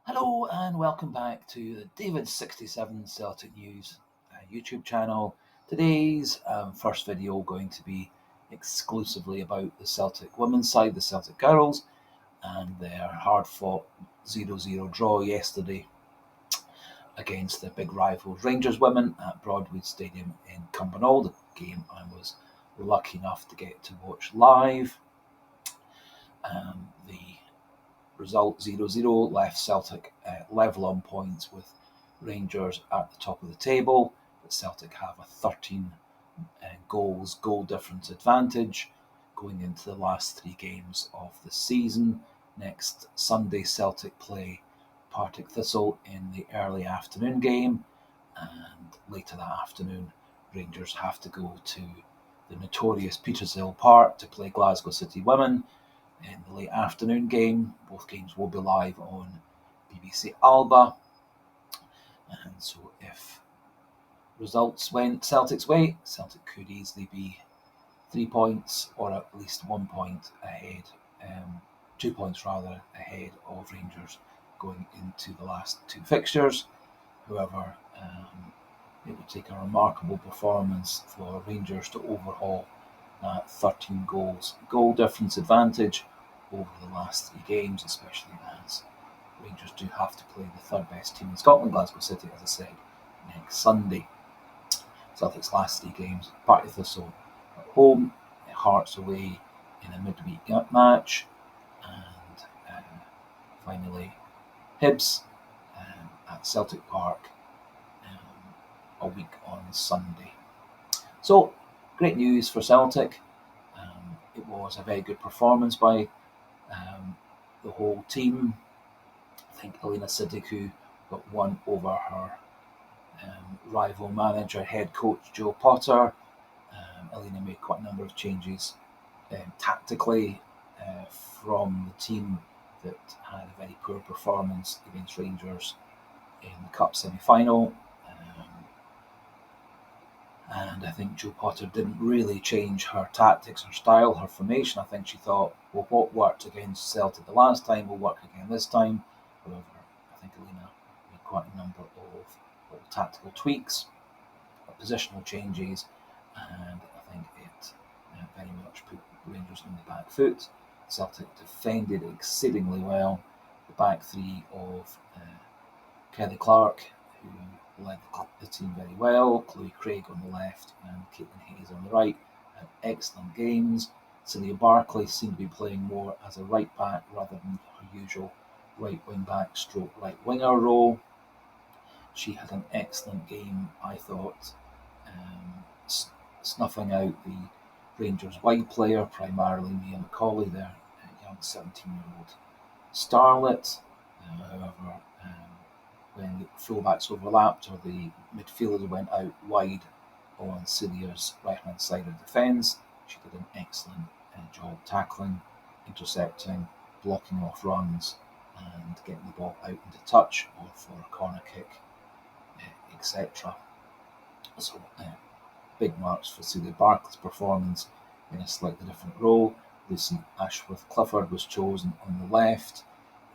Hello and welcome back to the David67 Celtic News YouTube channel. Today's first video going to be exclusively about the Celtic women's side, the Celtic Girls, and their hard-fought 0-0 draw yesterday against the big rivals Rangers women at Broadwood Stadium in Cumbernauld, the game I was lucky enough to get to watch live. The result 0-0 left Celtic level on points with Rangers at the top of the table, but Celtic have a 13 goal difference advantage going into the last three games of the season. Next Sunday, Celtic play Partick Thistle in the early afternoon game, and later that afternoon, Rangers have to go to the notorious Petershill Park to play Glasgow City Women in the late afternoon game. Both games will be live on BBC Alba. And so if results went Celtic's way, Celtic could easily be 3 points or at least 1 point ahead, 2 points rather, ahead of Rangers going into the last two fixtures. However, it would take a remarkable performance for Rangers to overhaul that 13 goal difference advantage over the last three games, especially as Rangers do have to play the third best team in Scotland, Glasgow City, as I said, next Sunday. Celtic's last three games: Partick Thistle at home, Hearts away in a midweek match, and finally Hibs at Celtic Park a week on Sunday. So, great news for Celtic. It was a very good performance by the whole team. I think Elena Sidiku got one over her rival manager, head coach Joe Potter. Elena made quite a number of changes tactically from the team that had a very poor performance against Rangers in the Cup semi-final. And I think Joe Potter didn't really change her tactics, her style, her formation. I think she thought, well, what worked against Celtic the last time will work again this time. However, I think Elena made quite a number of little tactical tweaks, positional changes, and I think it very much put Rangers on the back foot. Celtic defended exceedingly well. The back three of Kelly Clark, who led the team very well, Chloe Craig on the left and Caitlin Hayes on the right, had excellent games. Celia Barclay seemed to be playing more as a right back rather than her usual right wing back stroke right winger role. She had an excellent game, I thought, snuffing out the Rangers wide player, primarily Mia McCauley, their young 17-year-old starlet. However, when the fullbacks overlapped or the midfielder went out wide on Celia's right-hand side of defence, she did an excellent job tackling, intercepting, blocking off runs, and getting the ball out into touch or for a corner kick, etc. So, big marks for Celia Barclay's performance in a slightly different role. Lucy Ashworth Clifford was chosen on the left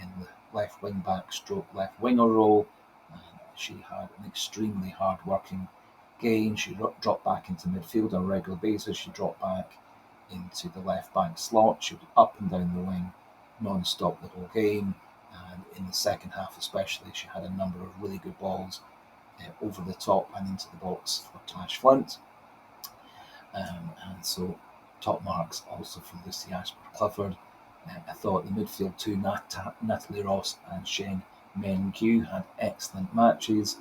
in the left wing back stroke left winger role, and she had an extremely hard working game. She dropped back into midfield on a regular basis. She dropped back into the left back slot. She was up and down the wing non-stop the whole game, and in the second half especially, she had a number of really good balls over the top and into the box for Tash Flint. And so top marks also for Lucy Ashworth Clifford. I thought the midfield two, Natalie Ross and Shane Mengue, had excellent matches.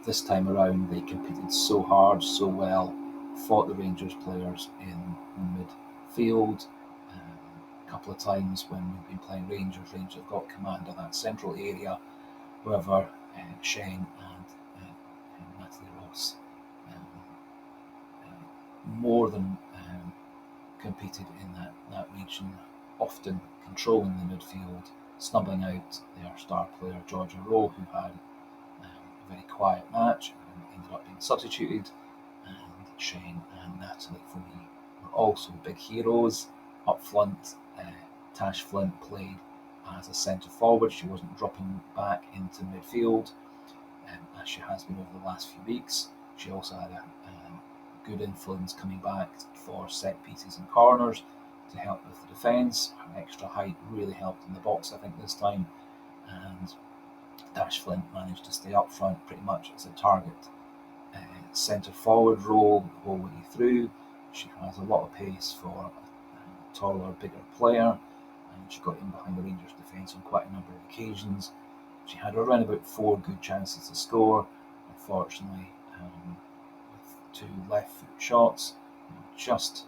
This time around, they competed so hard, so well, fought the Rangers players in midfield. A couple of times when we've been playing Rangers have got command of that central area. However, Shane and Natalie Ross more than competed in that region, often controlling the midfield, snubbing out their star player Georgia Rowe, who had a very quiet match and ended up being substituted. And Shane and Natalie, for me, were also big heroes. Up front, Tash Flint played as a centre forward. She wasn't dropping back into midfield as she has been over the last few weeks. She also had a good influence coming back for set pieces and corners to help with the defence. Her extra height really helped in the box, I think, this time. And Tash Flint managed to stay up front pretty much as a target centre forward role the whole way through. She has a lot of pace for a taller, bigger player, and she got in behind the Rangers defence on quite a number of occasions. She had around about 4 good chances to score. Unfortunately, with 2 left foot shots, just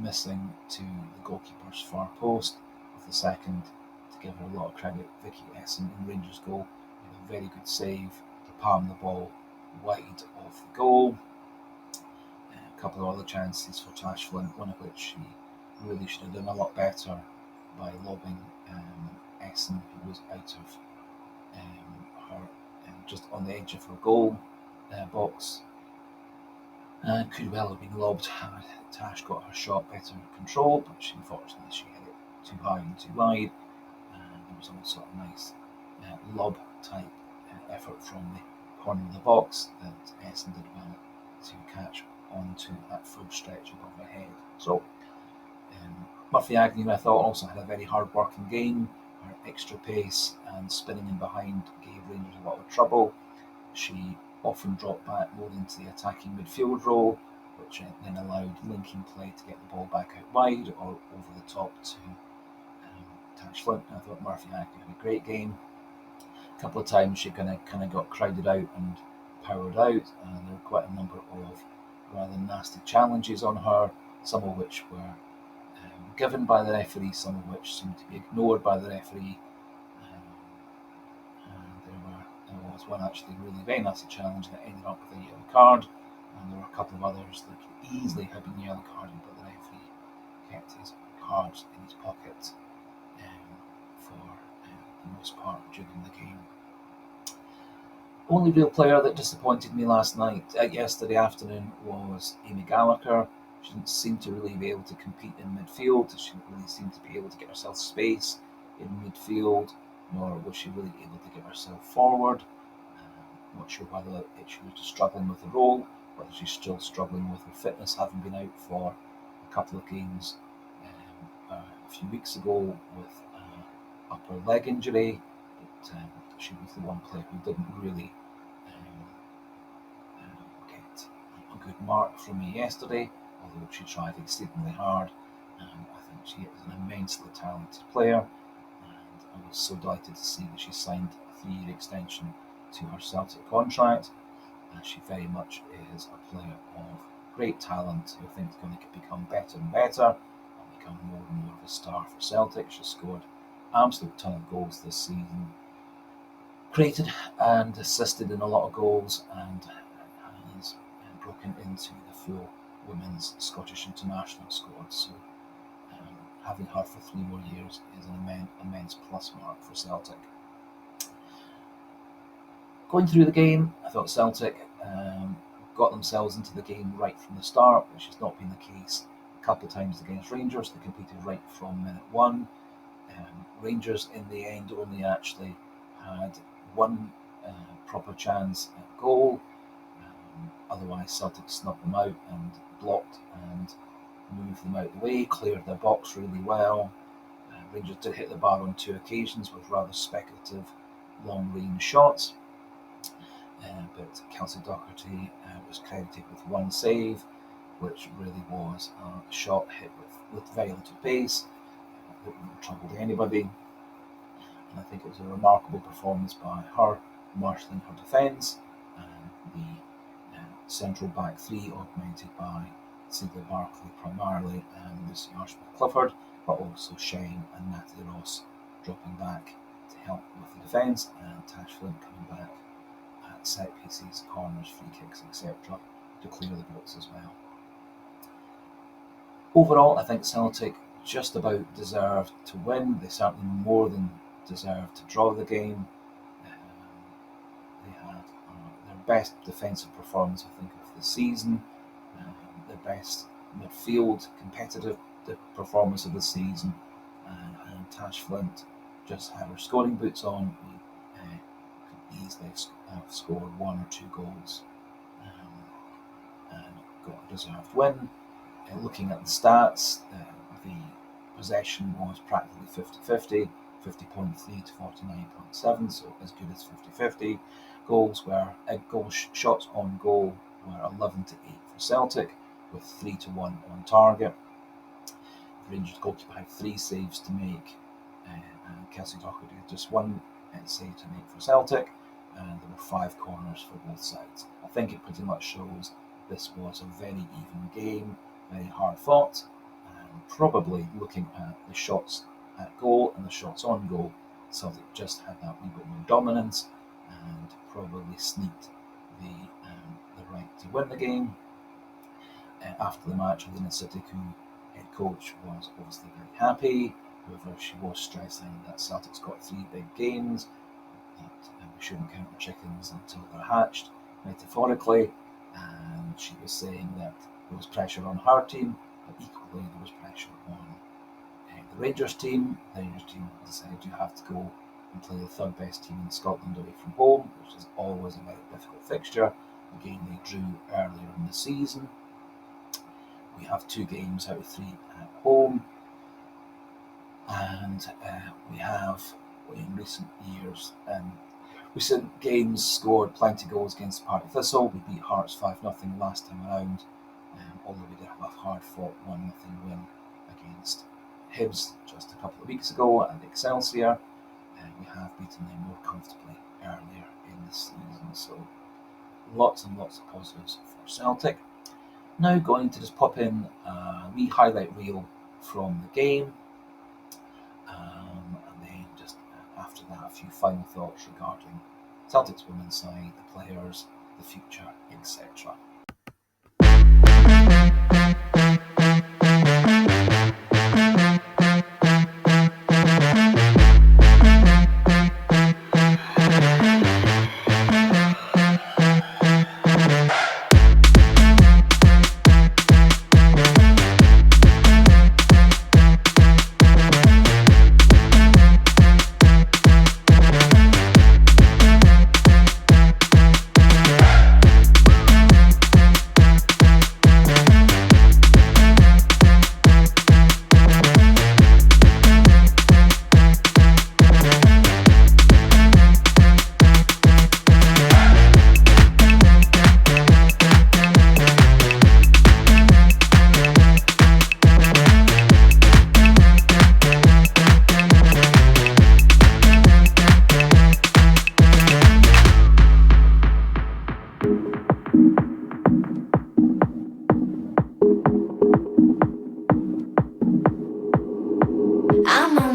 missing to the goalkeeper's far post of the second. To give her a lot of credit, Vicky Essen in Rangers goal made a very good save to palm the ball wide of the goal. A couple of other chances for Tash Flint, one of which she really should have done a lot better by lobbing Essen, who was out of her, just on the edge of her goal box. And could well have been lobbed had Tash got her shot better controlled, but unfortunately she hit it too high and too wide. And there was also a nice lob type effort from the corner of the box that Essen did well to catch onto that full stretch above her head. So Murphy Agnew, I thought, also had a very hard working game. Her extra pace and spinning in behind gave Rangers a lot of trouble. She often dropped back more into the attacking midfield role, which then allowed linking play to get the ball back out wide or over the top to Tash Flint. I thought Murphy Agnew had a great game. A couple of times she kind of got crowded out and powered out, and there were quite a number of rather nasty challenges on her, some of which were given by the referee, some of which seemed to be ignored by the referee. There was one actually really very nasty challenge that ended up with a yellow card, and there were a couple of others that could easily have been yellow carded, but the referee kept his cards in his pocket for the most part during the game. Only real player that disappointed me yesterday afternoon, was Amy Gallagher. She didn't seem to really be able to compete in midfield. She didn't really seem to be able to get herself space in midfield, nor was she really able to get herself forward. Not sure whether she was just struggling with the role, whether she's still struggling with her fitness, having been out for a couple of games a few weeks ago with an upper leg injury. But she was the one player who didn't really get a good mark from me yesterday, although she tried exceedingly hard. I think she is an immensely talented player, and I was so delighted to see that she signed a 3-year extension to her Celtic contract. She very much is a player of great talent who I think is going to become better and better and become more and more of a star for Celtic. She scored an absolute ton of goals this season, created and assisted in a lot of goals, and has broken into the full women's Scottish international squad. So having her for 3 more years is an immense plus mark for Celtic. Going through the game, I thought Celtic got themselves into the game right from the start, which has not been the case a couple of times against Rangers. They competed right from minute 1. Rangers in the end only actually had 1 proper chance at goal. Otherwise, Celtic snubbed them out and blocked and moved them out of the way, cleared their box really well. Rangers did hit the bar on 2 occasions with rather speculative long-range shots. But Kelsey Doherty was credited with 1 save, which really was a shot hit with very little pace. It wouldn't trouble anybody. And I think it was a remarkable performance by her, marshalling her defence, and the central back 3 augmented by Celia Barkley primarily and Lucy Archibald-Clifford, but also Shane and Natalie Ross dropping back to help with the defence, and Tash Flint coming back at set pieces, corners, free kicks, etc. to clear the box as well. Overall, I think Celtic just about deserved to win. They certainly more than deserved to draw the game. They had their best defensive performance, I think, of the season. Their best midfield competitive performance of the season. And Tash Flint just had her scoring boots on, we could easily have scored 1 or 2 goals and got a deserved win. Looking at the stats, the possession was practically 50-50, 50.3 to 49.7, so as good as 50-50. Shots on goal were 11-8 for Celtic, with 3-1 on target. The Rangers goalkeeper had 3 saves to make, and Kelsey Doherty had just 1 save to make for Celtic, and there were 5 corners for both sides. I think it pretty much shows this was a very even game, very hard fought, and probably looking at the shots at goal and the shots on goal, Celtic just had that wee bit more dominance and probably sneaked the right to win the game. After the match, Alina Sitiku, head coach, was obviously very happy. However, she was stressing that Celtic's got 3 big games, that we shouldn't count the chickens until they're hatched, metaphorically, and she was saying that there was pressure on her team, but equally there was pressure on the Rangers team. The Rangers team decided you have to go and play the 3rd best team in Scotland away from home, which is always a very difficult fixture. A game they drew earlier in the season. We have 2 games out of 3 at home, and we have, in recent years, recent games scored plenty of goals against Partick Thistle. We beat Hearts 5-0 last time around, although we did have a hard-fought 1-0 win against Hibs just a couple of weeks ago at Excelsior. We have beaten them more comfortably earlier in the season, so lots and lots of positives for Celtic. Now going to just pop in a wee highlight reel from the game, and then just after that a few final thoughts regarding Celtic's women's side, the players, the future, etc.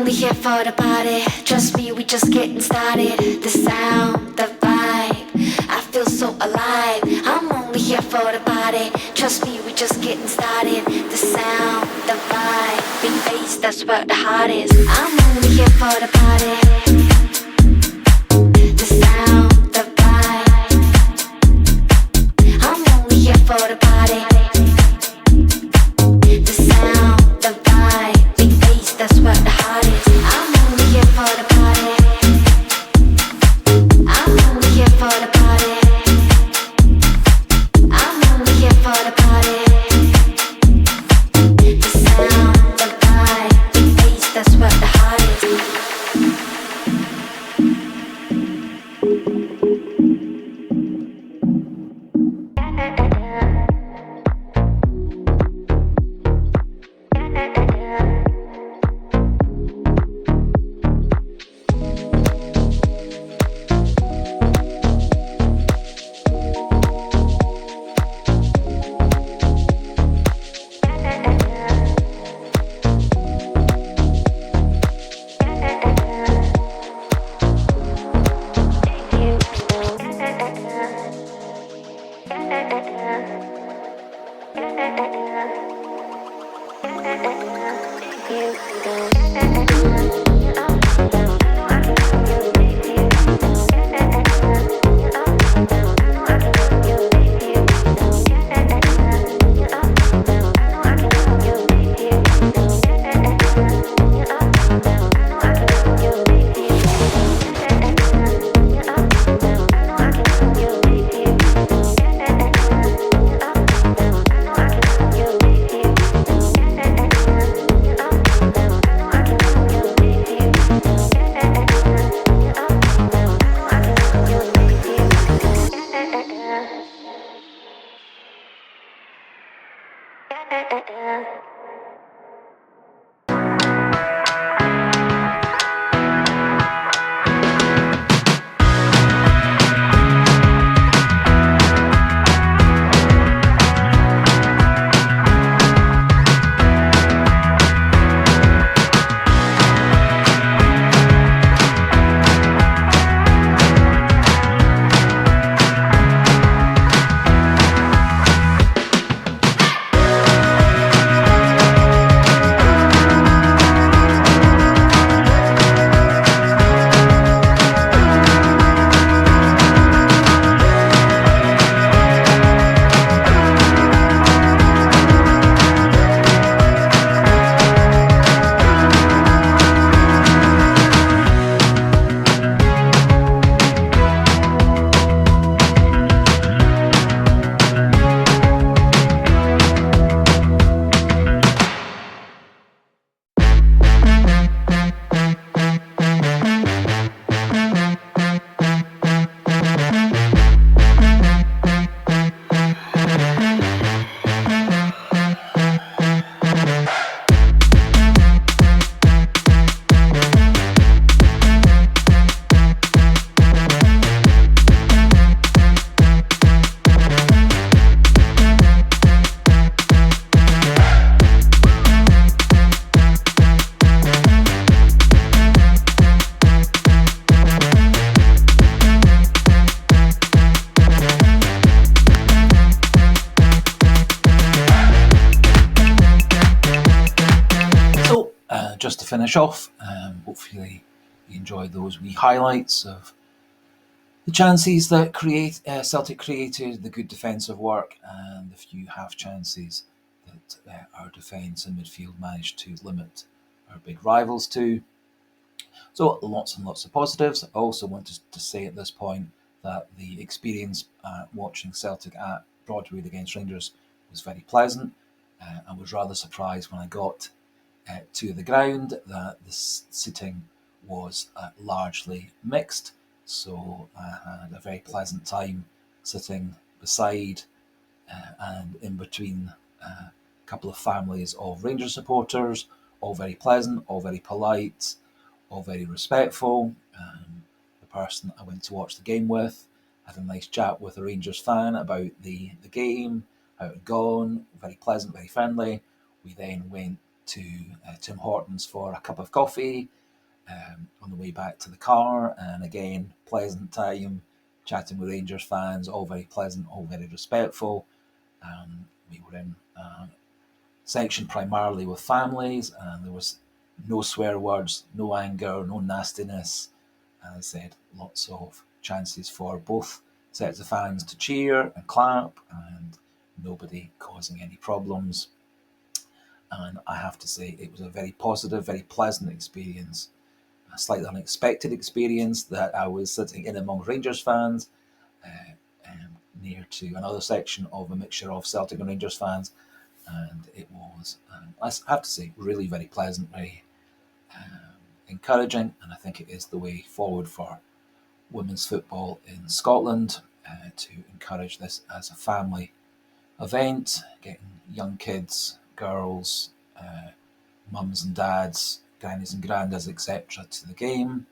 Here for the party, trust me, we just getting started. The sound, the vibe, I feel so alive. I'm only here for the party, trust me, we just getting started. The sound, the vibe, big bass, that's where the heart is. I'm only here for the party. The sound, the vibe, I'm only here for the party. The sound, the vibe, big bass, that's where the heart is. I'm only here for the party. I'm only here for the party. I'm only here for the party. The sound, the vibe, big bass, that's where the heart is. just to finish off, hopefully you enjoyed those wee highlights of the chances that Celtic created, the good defensive work, and the few half chances that our defence and midfield managed to limit our big rivals to. So lots and lots of positives. I also wanted to say at this point that the experience watching Celtic at Broadwood against Rangers was very pleasant. I was rather surprised when I got to the ground that the seating was largely mixed. So I had a very pleasant time sitting beside and in between a couple of families of Rangers supporters, all very pleasant, all very polite, all very respectful. The person I went to watch the game with had a nice chat with a Rangers fan about the game, how it had gone, very pleasant, very friendly. We then went to Tim Hortons for a cup of coffee on the way back to the car, and again, pleasant time chatting with Rangers fans, all very pleasant, all very respectful. We were in a section primarily with families, and there was no swear words, no anger, no nastiness. As I said, lots of chances for both sets of fans to cheer and clap, and nobody causing any problems. And I have to say, it was a very positive, very pleasant experience. A slightly unexpected experience that I was sitting in among Rangers fans, near to another section of a mixture of Celtic and Rangers fans, and it was, I have to say, really very pleasant, very encouraging, and I think it is the way forward for women's football in Scotland, to encourage this as a family event, getting young kids, girls, mums and dads, grannies and grandads, etc. to the game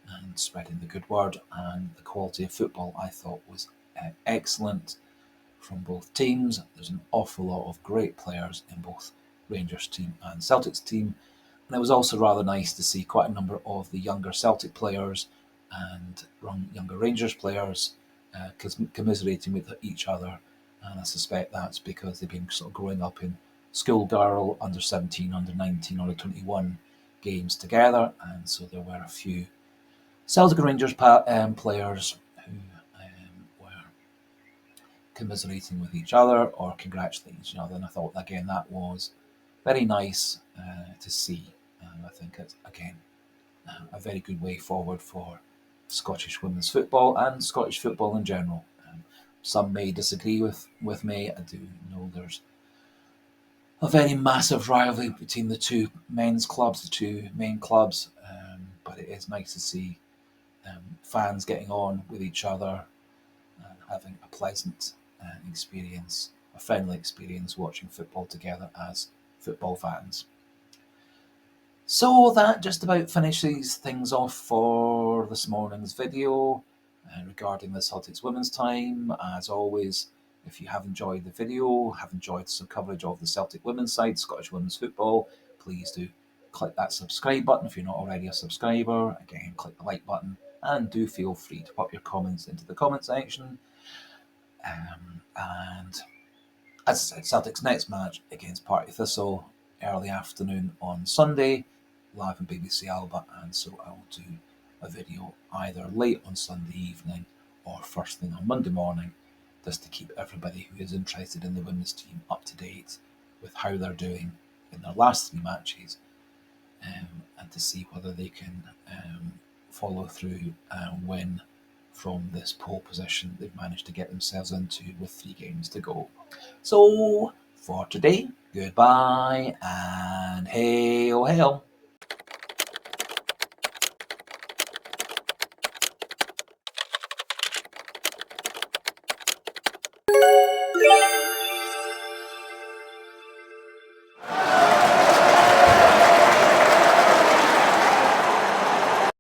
and spreading the good word. And the quality of football, I thought, was excellent from both teams. There's an awful lot of great players in both Rangers team and Celtic's team. And it was also rather nice to see quite a number of the younger Celtic players and younger Rangers players commiserating with each other. And I suspect that's because they've been sort of growing up in schoolgirl, under 17, under 19, under 21 games together. And so there were a few Celtic and Rangers players who were commiserating with each other or congratulating each other. And I thought, again, that was very nice to see. And I think it's, again, a very good way forward for Scottish women's football and Scottish football in general. Some may disagree with me. I do know there's a very massive rivalry between the two men's clubs, the two main clubs, but it is nice to see fans getting on with each other and having a pleasant experience, a friendly experience watching football together as football fans. So that just about finishes things off for this morning's video regarding the Celtics women's time. As always, if you have enjoyed the video, have enjoyed some coverage of the Celtic women's side, Scottish women's football, please do click that subscribe button if you're not already a subscriber. Again, click the like button and do feel free to pop your comments into the comment section. And as I said, Celtic's next match against Partick Thistle, early afternoon on Sunday, live on BBC Alba, and so I will do a video either late on Sunday evening or first thing on Monday morning, just to keep everybody who is interested in the women's team up to date with how they're doing in their last three matches, and to see whether they can follow through and win from this pole position they've managed to get themselves into with 3 games to go. So for today, goodbye and hail, hail.